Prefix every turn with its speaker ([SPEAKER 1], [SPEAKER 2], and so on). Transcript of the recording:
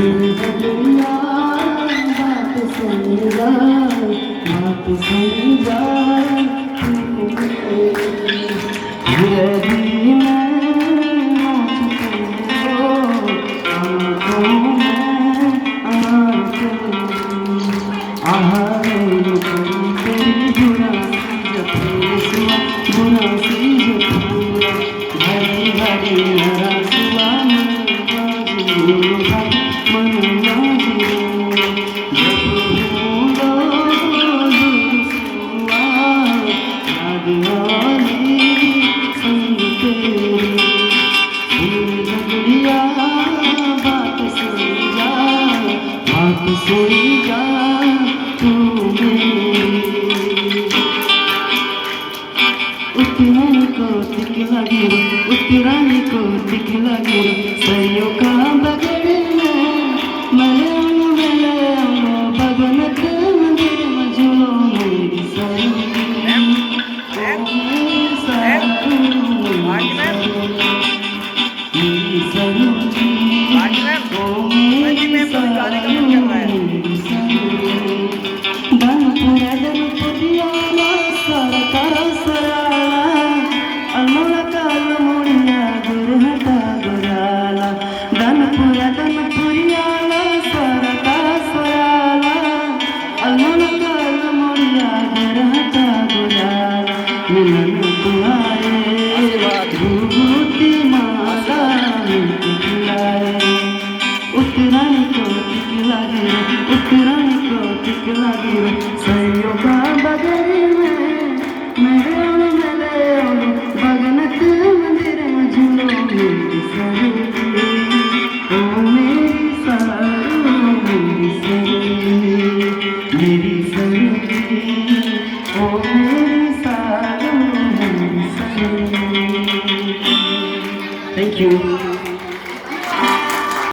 [SPEAKER 1] दुनिया बात सुन जाए, बात सुन जाए यदि मैं नाचती हो आँखों में अनार आहारे तेरी बुरा सी बुरा सी पूरा भरी भरी हरा सुआ सोई जा तू उतरानी को तिक लगी उतरानी को तिक लगी सयो का बगड़ में मले भगनत मंदिर मजुलो मेरी सयो मेरी सयो उतरानी को तिक लगी सयो का बगरी में मेरे भगनत मंदिर में झूलो मेरी सरू ओ मेरी सरू मेरी सरू मेरी सरू ओ मेरी सरू मेरी सरू। Thank you.